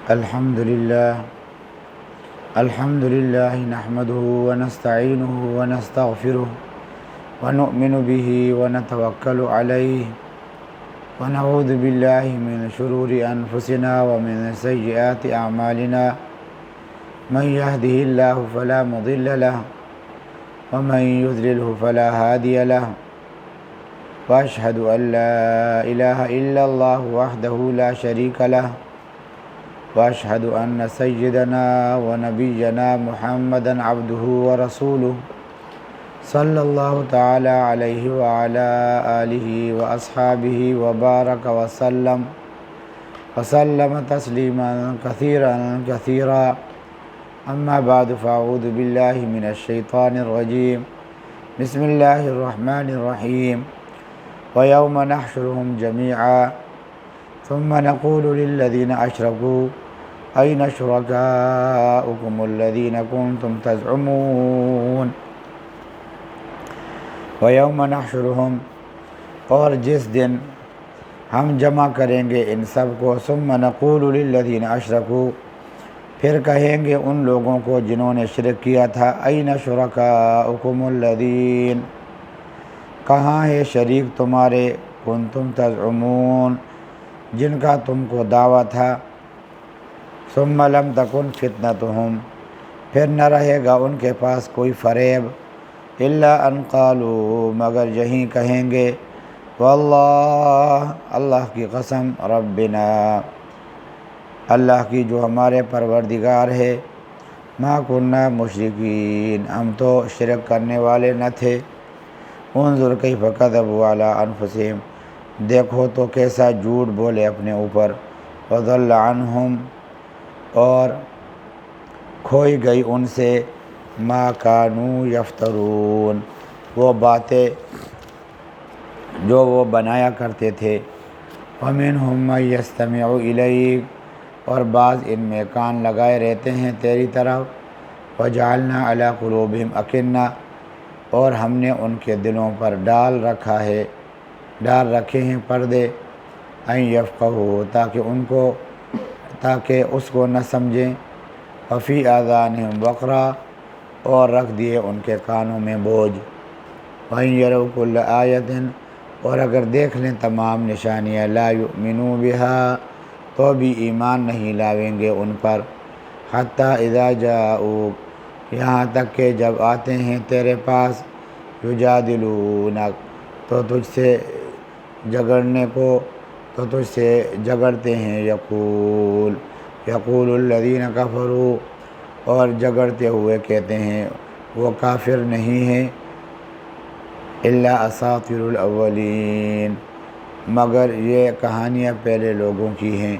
الحمد لله نحمده ونستعينه ونستغفره ونؤمن به ونتوكل عليه ونعوذ بالله من شرور أنفسنا ومن سيئات أعمالنا من يهده الله فلا مضل له ومن يضلله فلا هادي له وأشهد أن لا إله إلا الله وحده لا شريك له وأشهد أن سيدنا ونبينا محمدا عبده ورسوله صلى الله تعالى عليه وعلى آله وأصحابه وبارك وسلم تسليما كثيرا أما بعد فأعوذ بالله من الشيطان الرجيم بسم الله الرحمن الرحيم ويوم نحشرهم جميعا ثم نقول للذين أشركوا أين شركاؤكم الذين كنتم تزعمون وَيَوْمَ نَحْشُرُهُمْ اور جس دن ہم جمع کریں گے ان سب کو ثُمَّ نَقُولُ لِلَّذِينَ أَشْرَكُوا پھر کہیں گے ان لوگوں کو جنہوں نے شرک کیا تھا أَيْنَ شُرَكَاؤُكُمُ الَّذِينَ کہاں ہے شریک تمہارے كُنْتُمْ تَزْعُمُونَ جن کا تم کو دعویٰ تھا ثُمَّ لَمْ تَكُنْ فِتْنَتُهُمْ پھر نہ رہے گا ان کے پاس کوئی فریب الا ان قالوا مگر یہی کہیں گے واللہ اللہ کی قسم ربنا اللہ کی جو ہمارے پروردگار ہے ما کننا مشرکین ہم تو شرک کرنے والے نہ تھے انظر کیف کذبوا علی انفسہم دیکھو تو کیسا جھوٹ بولے اپنے اوپر وضل عنہم اور کھوئی گئی ان سے ما کانوا یفترون وہ باتیں جو وہ بنایا کرتے تھے ومنہم من یستمع الیک اور بعض ان میں کان لگائے رہتے ہیں تیری طرف وجعلنا علی قلوبہم اکنہ اور ہم نے ان کے دلوں پر ڈال رکھے ہیں پردے ان یفقہوا تاکہ اس کو نہ سمجھیں وفی آذانہم وقرا اور رکھ دیے ان کے کانوں میں بوجھ وَإِن يَرَوْا كُلَّ آیَةٍ اور اگر دیکھ لیں تمام نشانیاں لا یؤمنوا بها تو بھی ایمان نہیں لاویں گے ان پر حتی اذا جاءوک یہاں تک کہ جب آتے ہیں تیرے پاس یجادلونک تو تجھ سے جگڑتے ہیں یقول الذین کفروا اور جگڑتے ہوئے کہتے ہیں وہ کافر نہیں ہیں الا اساطیر الاولین مگر یہ کہانیاں پہلے لوگوں کی ہیں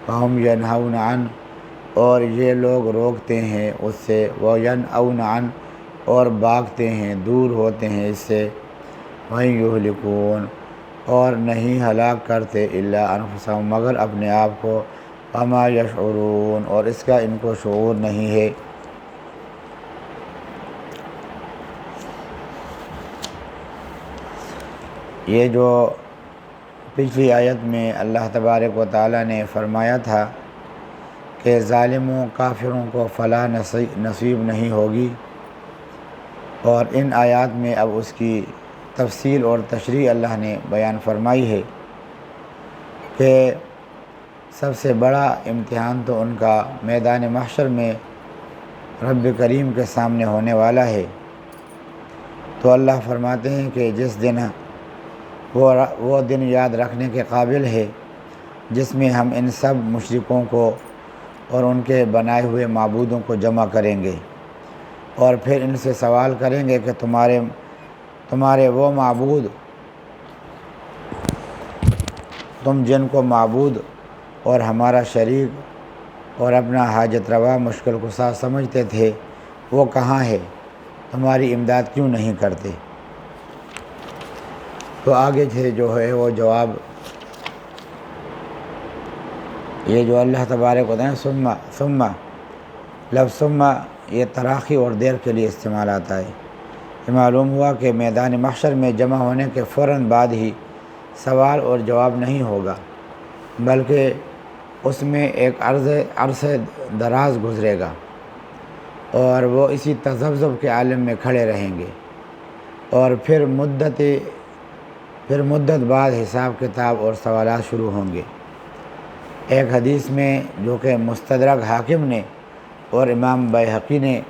فہم ینہون عنہ اور یہ لوگ روکتے ہیں اس سے وینأون عنہ اور بھاگتے ہیں دور ہوتے ہیں اس سے وَإِن یہلکون اور نہیں ہلاک کرتے الا انفسہم مگر اپنے آپ کو وما یشعرون اور اس کا ان کو شعور نہیں ہے یہ جو پچھلی آیت میں اللہ تبارک و تعالیٰ نے فرمایا تھا کہ ظالموں کافروں کو فلاح نصیب نہیں ہوگی اور ان آیات میں اب اس کی تفصیل اور تشریح اللہ نے بیان فرمائی ہے کہ سب سے بڑا امتحان تو ان کا میدان محشر میں رب کریم کے سامنے ہونے والا ہے تو اللہ فرماتے ہیں کہ جس دن وہ دن یاد رکھنے کے قابل ہے جس میں ہم ان سب مشرکوں کو اور ان کے بنائے ہوئے معبودوں کو جمع کریں گے اور پھر ان سے سوال کریں گے کہ تمہارے وہ معبود تم جن کو معبود اور ہمارا شریک اور اپنا حاجت روا مشکل کشا سمجھتے تھے وہ کہاں ہے تمہاری امداد کیوں نہیں کرتے تو آگے سے جو ہے وہ جواب یہ جو اللہ تبارک ہوتا ہے ثم لفظ ثم یہ تراخی اور دیر کے لیے استعمال آتا ہے یہ معلوم ہوا کہ میدان محشر میں جمع ہونے کے فوراً بعد ہی سوال اور جواب نہیں ہوگا بلکہ اس میں ایک عرصے دراز گزرے گا اور وہ اسی تذبذب کے عالم میں کھڑے رہیں گے، اور پھر مدت بعد حساب کتاب اور سوالات شروع ہوں گے۔ ایک حدیث میں جو کہ مستدرک حاکم نے اور امام بیہقی نے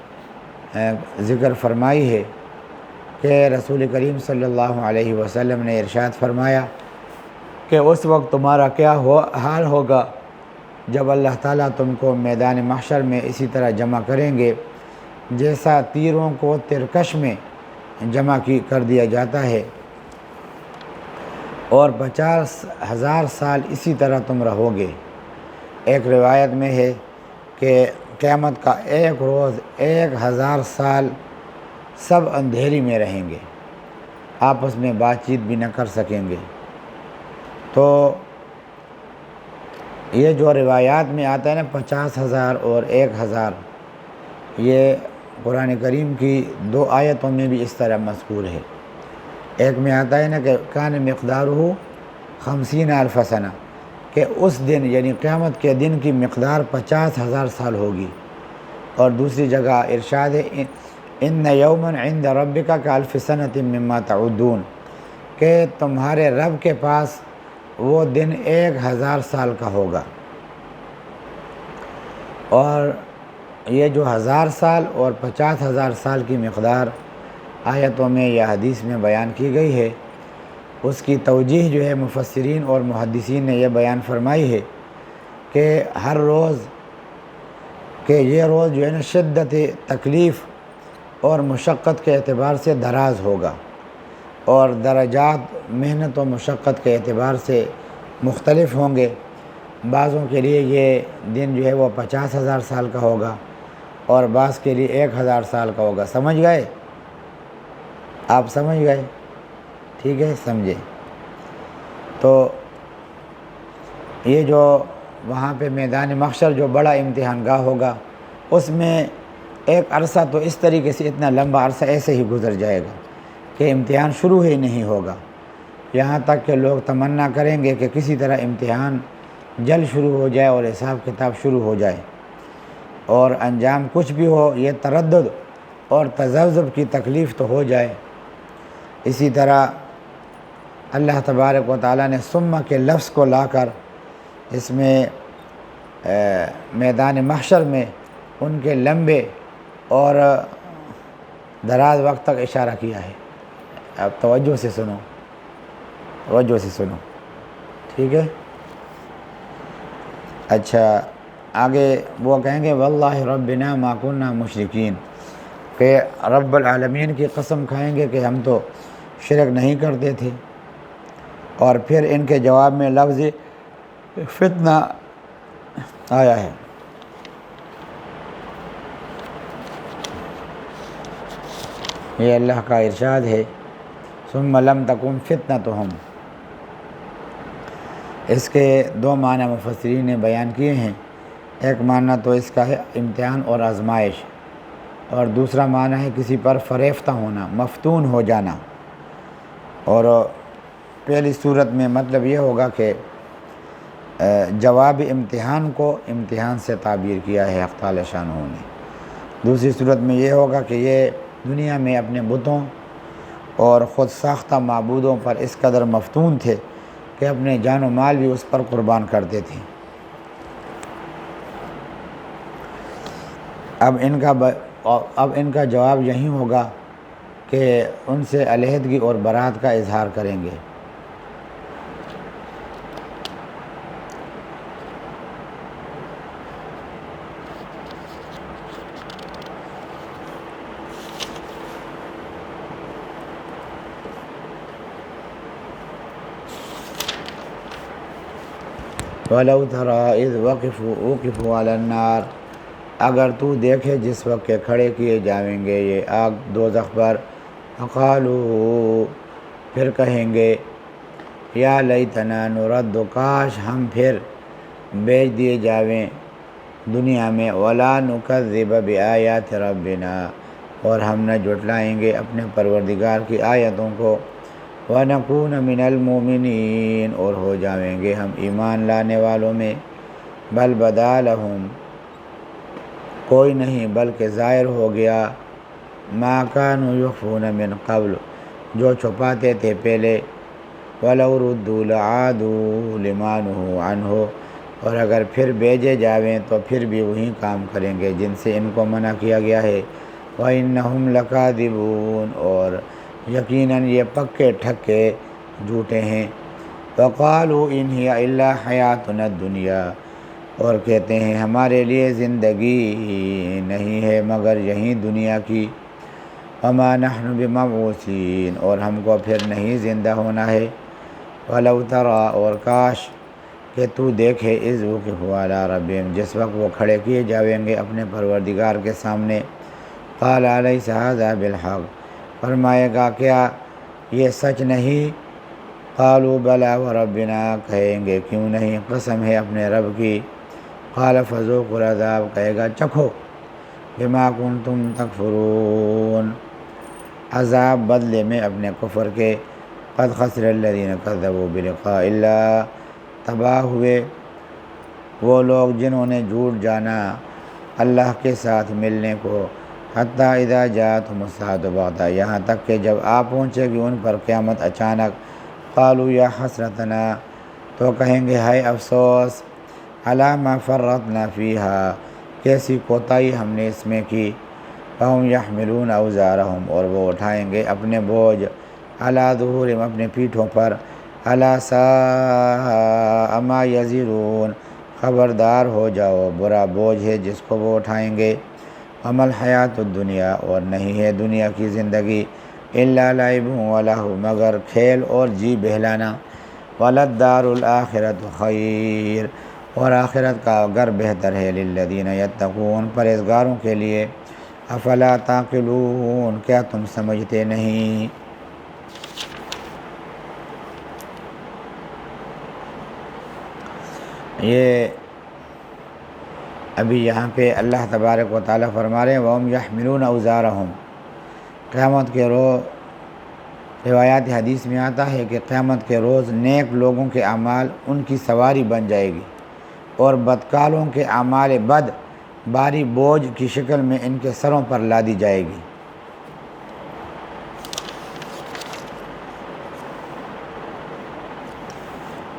ذکر فرمائی ہے کہ رسول کریم صلی اللہ علیہ وسلم نے ارشاد فرمایا کہ اس وقت تمہارا کیا حال ہوگا جب اللہ تعالیٰ تم کو میدان محشر میں اسی طرح جمع کریں گے جیسا تیروں کو ترکش میں جمع کر دیا جاتا ہے، اور 50,000 سال اسی طرح تم رہو گے۔ ایک روایت میں ہے کہ قیامت کا ایک روز 1000 سال سب اندھیری میں رہیں گے، آپس میں بات چیت بھی نہ کر سکیں گے۔ تو یہ جو روایات میں آتا ہے نا 50,000 اور 1000، یہ قرآن کریم کی 2 آیتوں میں بھی اس طرح مذکور ہے۔ ایک میں آتا ہے نا کہ کان مقدارہ 50,000 سنہ، کہ اس دن یعنی قیامت کے دن کی مقدار 50,000 سال ہوگی، اور دوسری جگہ ارشاد ہے ان یوما عند ربک کالف سنۃ مما تعدون، کہ تمہارے رب کے پاس وہ دن 1000 سال کا ہوگا۔ اور یہ جو 1000 سال اور 50,000 سال کی مقدار آیتوں میں یا حدیث میں بیان کی گئی ہے، اس کی توجیہ جو ہے مفسرین اور محدثین نے یہ بیان فرمائی ہے کہ ہر روز کہ یہ روز جو ہے نا شدت تکلیف اور مشقت کے اعتبار سے دراز ہوگا، اور درجات محنت و مشقت کے اعتبار سے مختلف ہوں گے۔ بعضوں کے لیے یہ دن جو ہے وہ 50,000 سال کا ہوگا، اور بعض کے لیے 1000 سال کا ہوگا۔ سمجھ گئے؟ آپ سمجھ گئے؟ ٹھیک ہے، سمجھے؟ تو یہ جو وہاں پہ میدان محشر جو بڑا امتحان گاہ ہوگا، اس میں ایک عرصہ تو اس طریقے سے اتنا لمبا عرصہ ایسے ہی گزر جائے گا کہ امتحان شروع ہی نہیں ہوگا، یہاں تک کہ لوگ تمنا کریں گے کہ کسی طرح امتحان جلد شروع ہو جائے اور حساب کتاب شروع ہو جائے، اور انجام کچھ بھی ہو یہ تردد اور تذبذب کی تکلیف تو ہو جائے۔ اسی طرح اللہ تبارک و تعالیٰ نے ثم کے لفظ کو لا کر اس میں میدان محشر میں ان کے لمبے اور دراز وقت تک اشارہ کیا ہے۔ اب توجہ سے سنو، توجہ سے سنو، ٹھیک ہے؟ اچھا، آگے وہ کہیں گے واللہ ربنا ما کنا مشرکین، کہ رب العالمین کی قسم کھائیں گے کہ ہم تو شرک نہیں کرتے تھے۔ اور پھر ان کے جواب میں لفظ فتنہ آیا ہے۔ یہ اللہ کا ارشاد ہے ثم لم تکن فتنتہم۔ اس کے 2 معنی مفسرین نے بیان کیے ہیں۔ ایک معنی تو اس کا ہے امتحان اور آزمائش، اور دوسرا معنی ہے کسی پر فریفتہ ہونا، مفتون ہو جانا۔ اور پہلی صورت میں مطلب یہ ہوگا کہ جواب امتحان کو امتحان سے تعبیر کیا ہے حق تعالی شانہ نے۔ دوسری صورت میں یہ ہوگا کہ یہ دنیا میں اپنے بتوں اور خود ساختہ معبودوں پر اس قدر مفتون تھے کہ اپنے جان و مال بھی اس پر قربان کرتے تھے۔ اب ان کا جواب یہی ہوگا کہ ان سے علیحدگی اور برات کا اظہار کریں گے۔ وَلَوْ تَرَىٰ إِذْ وُقِفُوا عَلَى النَّارِ، اگر تو دیکھے جس وقت کے کھڑے کیے جائیں گے یہ آگ دوزخ پر، فَقَالُوا، پھر کہیں گے یا لیتنا نرد، کاش ہم پھر بیچ دیے جاویں دنیا میں، وَلَا نُكَذِّبَ بِآيَاتِ رَبِّنَا، اور ہم نہ جھٹلائیں گے اپنے پروردگار کی آیتوں کو، وَنَكُونَ مِنَ الْمُؤْمِنِينَ، اور ہو جاویں گے ہم ایمان لانے والوں میں۔ بل بدا لہم، کوئی نہیں بلکہ ظاہر ہو گیا، ما کانوا یخفون من قبل، جو چھپاتے تھے پہلے، ولو ردوا لعادوا لما نہوا عنہ، اور اگر پھر بھیجے جاویں تو پھر بھی وہی کام کریں گے جن سے ان کو منع کیا گیا ہے۔ وَإِنَّهُمْ لَكَاذِبُونَ، اور یقیناً یہ پکے ٹھکے جھوٹے ہیں۔ وَقَالُوا إِنْ هِيَ إِلَّا حَيَاتُنَا الدُّنْيَا، اور کہتے ہیں ہمارے لیے زندگی نہیں ہے مگر یہیں دنیا کی، وَمَا نَحْنُ بِمَبْعُوثِينَ، اور ہم کو پھر نہیں زندہ ہونا ہے۔ وَلَوْ تَرَىٰ، اور کاش کہ تو دیکھے، اذ وقفوا علی ربہم، جس وقت وہ کھڑے کیے جاویں گے اپنے پروردگار کے سامنے، قال الیس ھذا بالحق، فرمائے گا کیا یہ سچ نہیں؟ قالوا بلی وربنا، کہیں گے کیوں نہیں، قسم ہے اپنے رب کی۔ قال فذوقوا العذاب، کہے گا چکھو، بما کنتم تکفرون، عذاب بدلے میں اپنے کفر کے۔ قد خسر الذین کذبوا بلقاء اللہ، تباہ ہوئے وہ لوگ جنہوں نے جھوٹ جانا اللہ کے ساتھ ملنے کو۔ حتیٰ اذا جاءتهم الساعة بغتة، یہاں تک کہ جب آ پہنچے گی ان پر قیامت اچانک۔ قالوا یا حسرتنا، تو کہیں گے ہائے افسوس، علی ما فرطنا فیہا، کیسی کوتاہی ہم نے اس میں کی۔ فہم یحملون اوزارہم، اور وہ اٹھائیں گے اپنے بوجھ، علی ظہورہم، اپنے پیٹھوں پر، الا ساء ما یزرون، خبردار ہو جاؤ، برا بوجھ ہے جس کو وہ اٹھائیں گے۔ وما الحیات الدنیا، اور نہیں ہے دنیا کی زندگی، الا لعب و لہو، مگر کھیل اور جی بہلانا۔ وللدار الآخرۃ خیر، اور آخرت کا گھر بہتر ہے، للذین یتقون، پرہیزگاروں کے لیے۔ افلا تعقلون، کیا تم سمجھتے نہیں؟ یہ ابھی یہاں پہ اللہ تبارک و تعالیٰ فرما رہے ہیں وَهُمْ يَحْمِلُونَ أَوْزَارَهُمْ، قیامت کے روز روایات حدیث میں آتا ہے کہ قیامت کے روز نیک لوگوں کے اعمال ان کی سواری بن جائے گی، اور بدکاروں کے اعمال بد باری بوجھ کی شکل میں ان کے سروں پر لادی جائے گی۔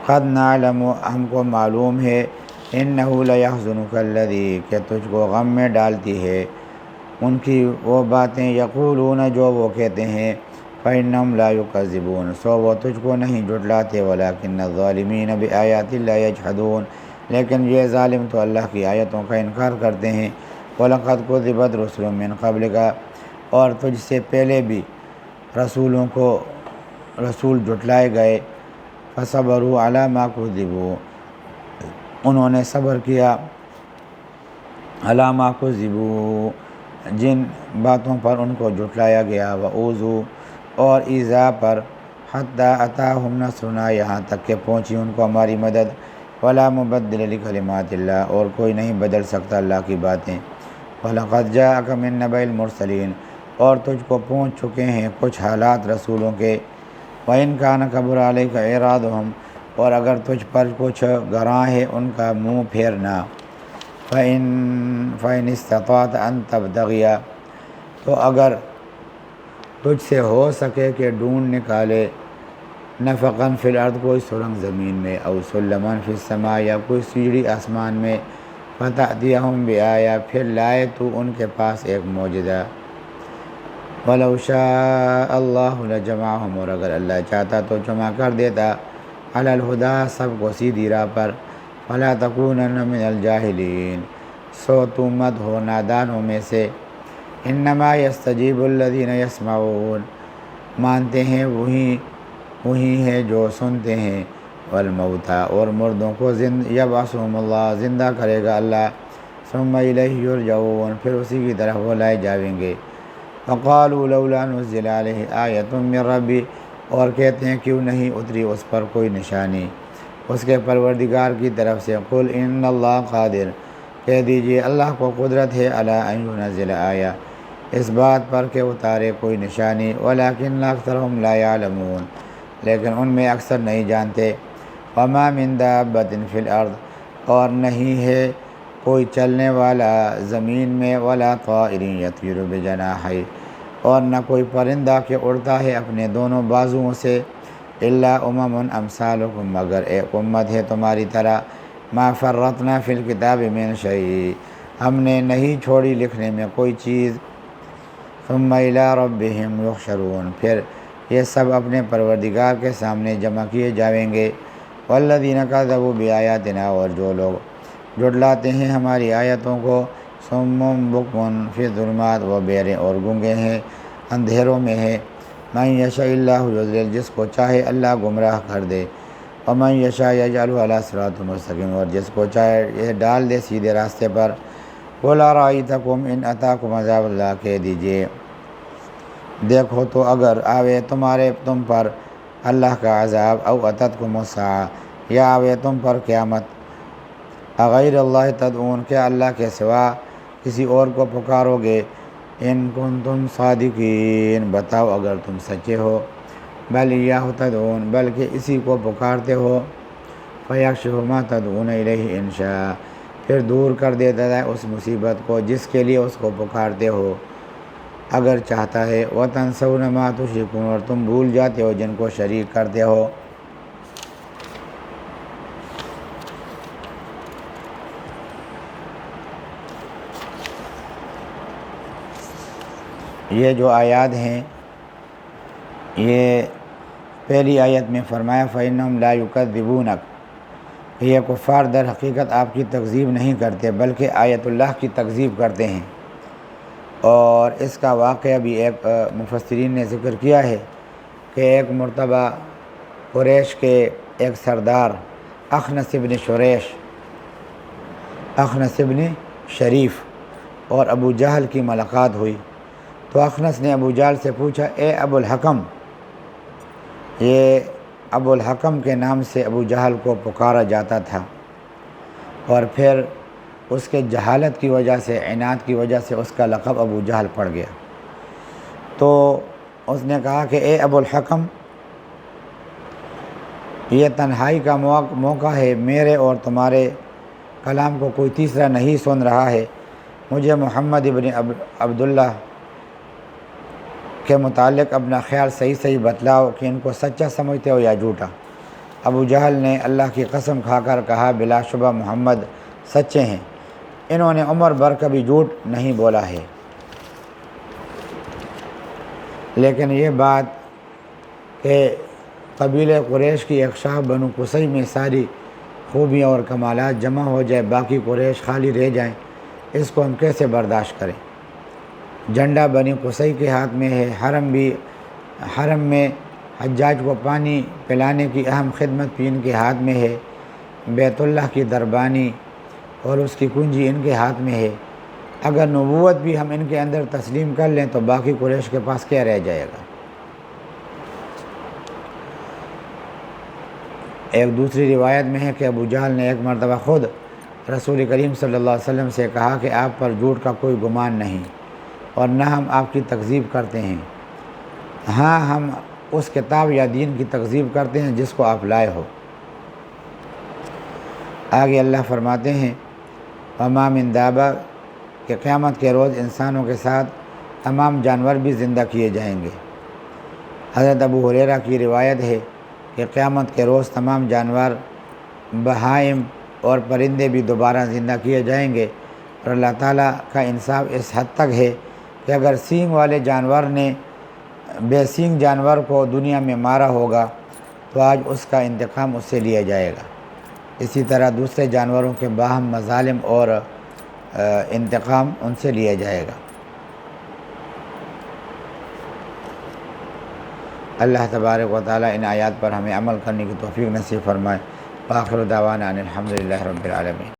قد نعلم، ہم کو معلوم ہے، انہ لیحزنک الذی، کہ تجھ کو غم میں ڈالتی ہے ان کی وہ باتیں، یقولون، جو وہ کہتے ہیں، فإنہم لا یکذبون، سو وہ تجھ کو نہیں جھٹلاتے، ولکن الظالمین بآیات اللہ یجحدون، لیکن یہ ظالم تو اللہ کی آیتوں کا انکار کرتے ہیں۔ وَلَقَدْ كُذِّبَتْ رُسُلٌ مِّن قَبْلِكَ، اور تجھ سے پہلے بھی رسول جھٹلائے گئے، فَصَبَرُوا عَلَىٰ مَا كُذِّبُوا، انہوں نے صبر کیا، عَلَىٰ مَا كُذِّبُوا، جن باتوں پر ان کو جھٹلایا گیا، وَأُوذُوا، اور ایذا پر، حَتَّىٰ أَتَاهُمْ نَصْرُنَا، یہاں تک کہ پہنچی ان کو ہماری مدد، وَلَا مُبَدِّلَ لِكَلِمَاتِ اللَّهِ، اور کوئی نہیں بدل سکتا اللہ کی باتیں۔ وَلَقَدْ جَاءَكَ مِن نَّبَإِ الْمُرْسَلِينَ، اور تجھ کو پہنچ چکے ہیں کچھ حالات رسولوں کے۔ وَإِن كَانَ كَبُرَ عَلَيْكَ إِعْرَاضُهُمْ، اور اگر تجھ پر کچھ گراں ہے ان کا منہ پھیرنا، فَإِنِ اسْتَطَعْتَ أَن تَبْتَغِيَ، تو اگر تجھ سے ہو سکے کہ ڈھونڈ نکالے، نفقاً فی الارض، کوئی سرنگ زمین میں، او سلماً فی السماء، یا کوئی سیڑھی آسمان میں، فَتَأْتِيَهُم بِآیَةٍ، پھر لائے تو ان کے پاس ایک معجزہ۔ وَلَوْ شَاءَ اللَّهُ لَجَمَعَهُمْ، اور اگر اللہ چاہتا تو جمع کر دیتا، عَلَى الْهُدَىٰ، سب کو سیدھی راہ پر، فَلَا تَكُونَنَّ مِنَ الْجَاهِلِينَ، سو تو مت ہو نادانوں میں سے۔ اِنَّمَا يَسْتَجِيبُ الَّذِينَ يَسْمَعُونَ، مانتے ہیں وہی ہے جو سنتے ہیں، والموتیٰ، اور مردوں کو یبعثہم اللہ، زندہ کرے گا اللہ، ثم الیہ یرجعون، پھر اسی کی طرف وہ لائے جاویں گے۔ وقالوا لولا نزل علیہ آیۃ من ربی، اور کہتے ہیں کیوں نہیں اتری اس پر کوئی نشانی اس کے پروردگار کی طرف سے۔ قل ان اللہ قادر، کہہ دیجئے اللہ کو قدرت ہے، علی ان ینزل آیہ، اس بات پر کہ اتارے کوئی نشانی، ولکن اکثرهم لا یعلمون، لیکن ان میں اکثر نہیں جانتے۔ وما من دابۃ فی الارض، اور نہیں ہے کوئی چلنے والا زمین میں ولا طائر یطیر بجناحیہ، اور نہ کوئی پرندہ کہ اڑتا ہے اپنے دونوں بازوؤں سے، الا امثالکم، مگر ایک امت ہے تمہاری طرح، ما فرطنا فی الکتاب من شیء، ہم نے نہیں چھوڑی لکھنے میں کوئی چیز، ثم الی ربہم یحشرون، پھر یہ سب اپنے پروردگار کے سامنے جمع کیے جائیں گے، والذین کذبوا بآیاتنا، اور جو لوگ جھٹلاتے ہیں ہماری آیتوں کو، صم بکم فی الظلمات، وہ بہرے اور گونگے ہیں اندھیروں میں ہے، من یشاء اللہ یضلل، جس کو چاہے اللہ گمراہ کر دے، ومن یشاء یجعلہ علی صراط مستقیم، اور جس کو چاہے یہ ڈال دے سیدھے راستے پر، قل ارأیتکم ان اتاکم عذاب اللہ، کہہ دیجئے دیکھو تو اگر آوے تم پر اللہ کا عذاب، او اتتکم الساعہ، یا آوے تم پر قیامت، اغیر اللہ تدعون، کیا اللہ کے سوا کسی اور کو پکارو گے، ان کنتم صادقین، بتاؤ اگر تم سچے ہو، بل ایاہ تدعون، بلکہ اسی کو پکارتے ہو، فیکشف ما تدعون الیہ ان شاء، پھر دور کر دیتا ہے اس مصیبت کو جس کے لیے اس کو پکارتے ہو اگر چاہتا ہے، وتنسون ما تشرکون، اور تم بھول جاتے ہو جن کو شریک کرتے ہو۔ یہ جو آیات ہیں، یہ پہلی آیت میں فرمایا فَإِنَّهُمْ لَا يُكَذِّبُونَكَ، یہ کفار در حقیقت آپ کی تکذیب نہیں کرتے بلکہ آیت اللہ کی تکذیب کرتے ہیں، اور اس کا واقعہ بھی ایک مفسرین نے ذکر کیا ہے کہ ایک مرتبہ قریش کے ایک سردار اخنس بن شریف اور ابو جہل کی ملاقات ہوئی، تو اخنس نے ابو جہل سے پوچھا، اے ابو الحکم، یہ ابو الحکم کے نام سے ابو جہل کو پکارا جاتا تھا، اور پھر اس کے جہالت کی وجہ سے، عناد کی وجہ سے اس کا لقب ابو جہل پڑ گیا۔ تو اس نے کہا کہ اے ابو الحکم، یہ تنہائی کا موقع ہے، میرے اور تمہارے کلام کو کوئی تیسرا نہیں سن رہا ہے، مجھے محمد ابن عبداللہ کے متعلق اپنا خیال صحیح بتلاؤ کہ ان کو سچا سمجھتے ہو یا جھوٹا۔ ابو جہل نے اللہ کی قسم کھا کر کہا، بلا شبہ محمد سچے ہیں، انہوں نے عمر بھر کبھی جھوٹ نہیں بولا ہے۔ لیکن یہ بات کہ قبیلہ قریش کی ایک شاخ بنو قصی میں ساری خوبیاں اور کمالات جمع ہو جائے، باقی قریش خالی رہ جائیں، اس کو ہم کیسے برداشت کریں؟ جھنڈا بنی قصی کے ہاتھ میں ہے، حرم میں حجاج کو پانی پلانے کی اہم خدمت بھی ان کے ہاتھ میں ہے، بیت اللہ کی دربانی اور اس کی کنجی ان کے ہاتھ میں ہے، اگر نبوت بھی ہم ان کے اندر تسلیم کر لیں تو باقی قریش کے پاس کیا رہ جائے گا؟ ایک دوسری روایت میں ہے کہ ابو جہل نے ایک مرتبہ خود رسول کریم صلی اللہ علیہ وسلم سے کہا کہ آپ پر جھوٹ کا کوئی گمان نہیں، اور نہ ہم آپ کی تکذیب کرتے ہیں، ہاں ہم اس کتاب یا دین کی تکذیب کرتے ہیں جس کو آپ لائے ہو۔ آگے اللہ فرماتے ہیں، وما من دابہ، کہ قیامت کے روز انسانوں کے ساتھ تمام جانور بھی زندہ کیے جائیں گے۔ حضرت ابو ہریرہ کی روایت ہے کہ قیامت کے روز تمام جانور، بہائم اور پرندے بھی دوبارہ زندہ کیے جائیں گے، اور اللہ تعالیٰ کا انصاف اس حد تک ہے کہ اگر سینگ والے جانور نے بے سینگ جانور کو دنیا میں مارا ہوگا تو آج اس کا انتقام اس سے لیا جائے گا، اسی طرح دوسرے جانوروں کے باہم مظالم اور انتقام ان سے لیا جائے گا۔ اللہ تبارک و تعالیٰ ان آیات پر ہمیں عمل کرنے کی توفیق نصیب فرمائے۔ وآخر دعوانا ان الحمد للہ رب العالمین۔